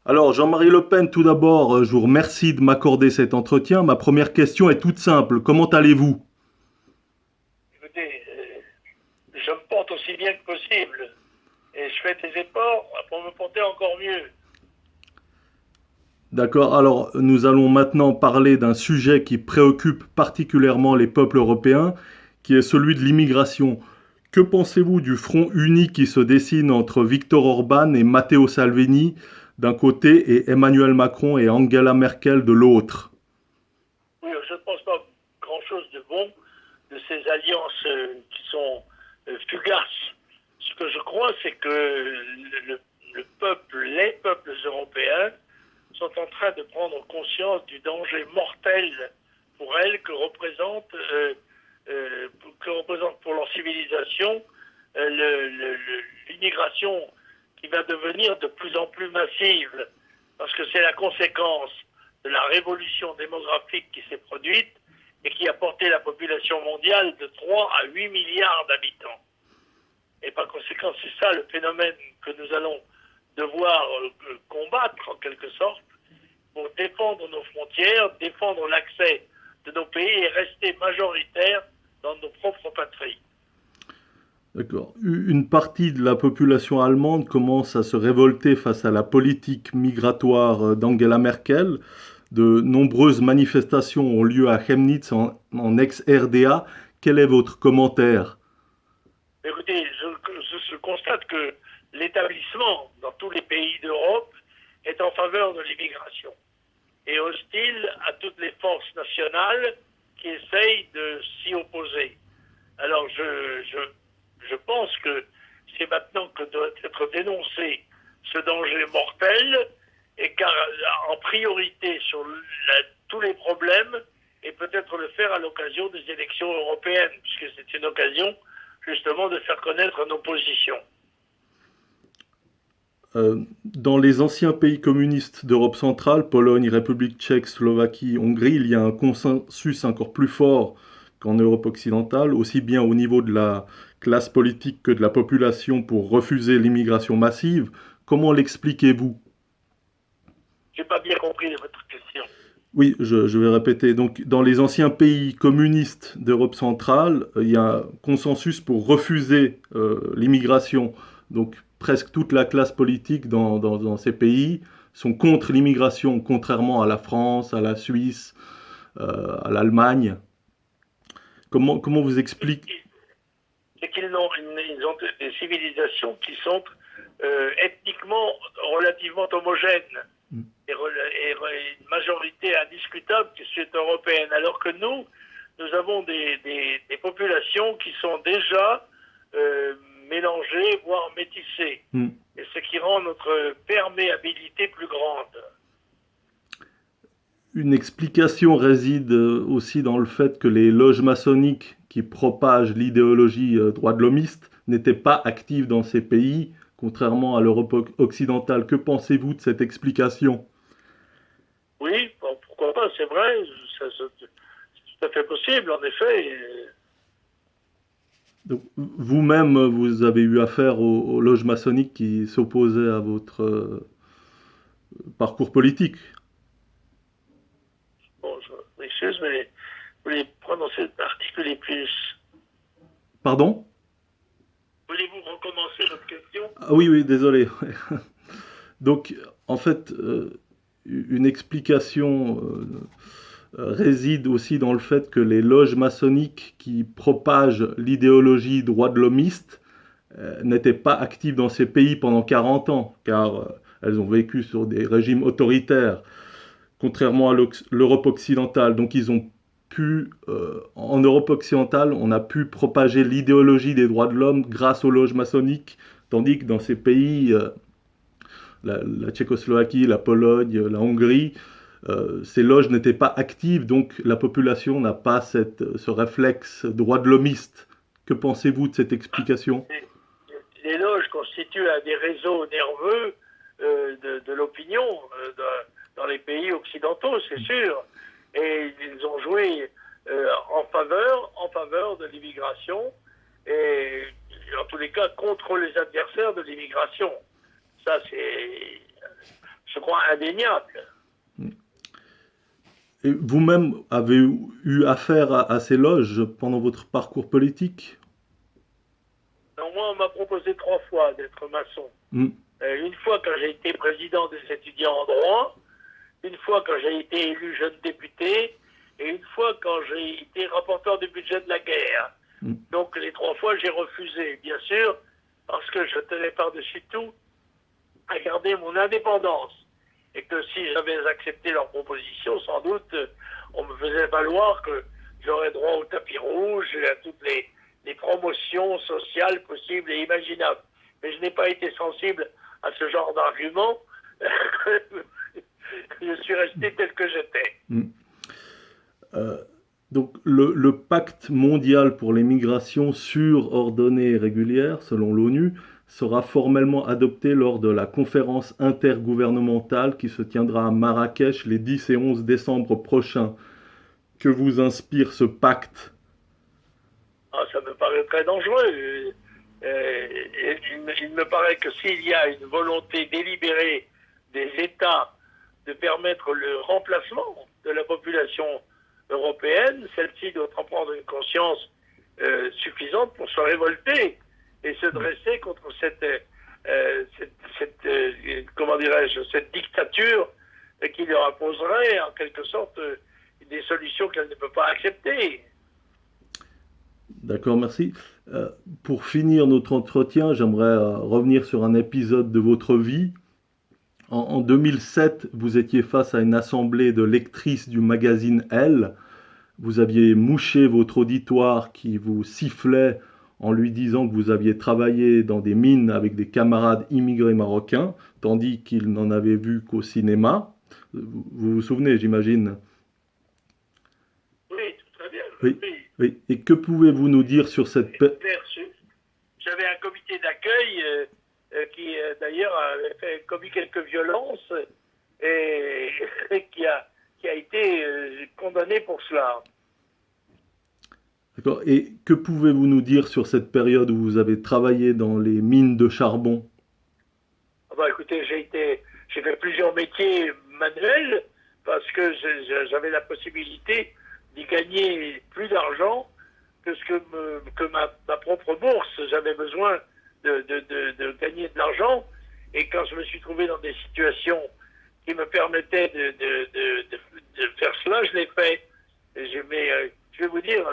Alors, Jean-Marie Le Pen, tout d'abord, je vous remercie de m'accorder cet entretien. Ma première question est toute simple. Comment allez-vous? Écoutez, je me porte aussi bien que possible et je fais des efforts pour me porter encore mieux. D'accord. Alors, nous allons maintenant parler d'un sujet qui préoccupe particulièrement les peuples européens, qui est celui de l'immigration. Que pensez-vous du front uni qui se dessine entre Viktor Orban et Matteo Salvini d'un côté et Emmanuel Macron et Angela Merkel de l'autre? Oui, je ne pense pas grand-chose de bon de ces alliances qui sont fugaces. Ce que je crois, c'est que le peuple, les peuples européens sont en train de prendre conscience du danger mortel pour elles que représente pour leur civilisation l'immigration qui va devenir de plus en plus massive, parce que c'est la conséquence de la révolution démographique qui s'est produite et qui a porté la population mondiale de 3 à 8 milliards d'habitants. Et par conséquent, c'est ça le phénomène que nous allons devoir combattre en quelque sorte pour défendre nos frontières, défendre l'accès de nos pays et rester majoritaires dans nos propres patries. D'accord. Une partie de la population allemande commence à se révolter face à la politique migratoire d'Angela Merkel. De nombreuses manifestations ont lieu à Chemnitz, en ex-RDA. Quel est votre commentaire? Écoutez, je constate que l'établissement dans tous les pays d'Europe est en faveur de l'immigration et hostile à toutes les forces nationales qui essayent de s'y opposer. Alors je pense que c'est maintenant que doit être dénoncé ce danger mortel et car en priorité sur tous les problèmes et peut-être le faire à l'occasion des élections européennes, puisque c'est une occasion justement de faire connaître nos positions. Dans les anciens pays communistes d'Europe centrale, Pologne, République tchèque, Slovaquie, Hongrie, il y a un consensus encore plus fort qu'en Europe occidentale, aussi bien au niveau de la classe politique que de la population pour refuser l'immigration massive. Comment l'expliquez-vous? J'ai pas bien compris votre question. Oui, je vais répéter. Donc, dans les anciens pays communistes d'Europe centrale, il y a un consensus pour refuser l'immigration. Donc, presque toute la classe politique dans ces pays sont contre l'immigration, contrairement à la France, à la Suisse, à l'Allemagne. Comment vous expliquez? C'est qu'ils ont des civilisations qui sont ethniquement relativement homogènes et une majorité indiscutable qui est européenne, alors que nous avons des populations qui sont déjà mélangées, voire métissées, et ce qui rend notre perméabilité plus grande. Une explication réside aussi dans le fait que les loges maçonniques qui propagent l'idéologie droit de l'homiste n'étaient pas actives dans ces pays, contrairement à l'Europe occidentale. Que pensez-vous de cette explication? Oui, bon, pourquoi pas, c'est vrai, c'est tout à fait possible, en effet. Donc, vous-même, vous avez eu affaire aux loges maçonniques qui s'opposaient à votre parcours politique. Bon, je m'excuse, mais vous voulez prononcer l'article plus. Pardon? Voulez-vous recommencer votre question? Ah oui, oui, désolé. Donc, en fait, une explication réside aussi dans le fait que les loges maçonniques qui propagent l'idéologie droit de l'homiste n'étaient pas actives dans ces pays pendant 40 ans, car elles ont vécu sur des régimes autoritaires, contrairement à l'Europe occidentale. Donc ils ont pu, en Europe occidentale, on a pu propager l'idéologie des droits de l'homme grâce aux loges maçonniques, tandis que dans ces pays, la Tchécoslovaquie, la Pologne, la Hongrie, ces loges n'étaient pas actives, donc la population n'a pas ce réflexe droit de l'homiste. Que pensez-vous de cette explication? Les loges constituent un des réseaux nerveux de l'opinion dans les pays occidentaux, c'est sûr. Et ils ont joué en faveur de l'immigration et en tous les cas contre les adversaires de l'immigration. Ça, je crois, indéniable. Et vous-même avez eu affaire à ces loges pendant votre parcours politique? Donc moi, on m'a proposé 3 fois d'être maçon. Mm. Une fois quand j'ai été président des étudiants en droit, une fois quand j'ai été élu jeune député, et une fois quand j'ai été rapporteur du budget de la guerre. Mm. Donc les 3 fois, j'ai refusé, bien sûr, parce que je tenais par-dessus tout à garder mon indépendance. Et que si j'avais accepté leur proposition, sans doute, on me faisait valoir que j'aurais droit au tapis rouge et à toutes les promotions sociales possibles et imaginables. Mais je n'ai pas été sensible à ce genre d'argument. Je suis resté tel que j'étais. Mm. Donc le pacte mondial pour les migrations sûres, ordonnées et régulières, selon l'ONU, sera formellement adopté lors de la conférence intergouvernementale qui se tiendra à Marrakech les 10 et 11 décembre prochains. Que vous inspire ce pacte? Ah, ça me paraît très dangereux. Il me paraît que s'il y a une volonté délibérée des États de permettre le remplacement de la population européenne, celle-ci doit en prendre une conscience suffisante pour se révolter et se dresser contre comment dirais-je, cette dictature qui leur imposerait en quelque sorte des solutions qu'elle ne peut pas accepter. D'accord, merci. Pour finir notre entretien, j'aimerais revenir sur un épisode de votre vie. En 2007, vous étiez face à une assemblée de lectrices du magazine Elle. Vous aviez mouché votre auditoire qui vous sifflait en lui disant que vous aviez travaillé dans des mines avec des camarades immigrés marocains, tandis qu'il n'en avait vu qu'au cinéma. Vous vous souvenez, j'imagine? Oui, très bien. Oui, oui. Et que pouvez-vous nous dire sur cette... J'avais un comité d'accueil qui, d'ailleurs, avait commis quelques violences et qui a été condamné pour cela. D'accord. Et que pouvez-vous nous dire sur cette période où vous avez travaillé dans les mines de charbon? Bah, écoutez, j'ai fait plusieurs métiers manuels parce que j'avais la possibilité d'y gagner plus d'argent que ma propre bourse. J'avais besoin de gagner de l'argent et quand je me suis trouvé dans des situations qui me permettaient de faire cela, je l'ai fait. Mais je vais vous dire,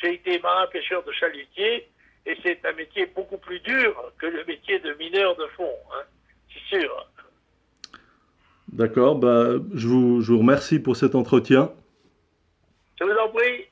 j'ai été marin pêcheur de chalutier et c'est un métier beaucoup plus dur que le métier de mineur de fond, hein, c'est sûr. D'accord, bah, je vous remercie pour cet entretien. Je vous en prie.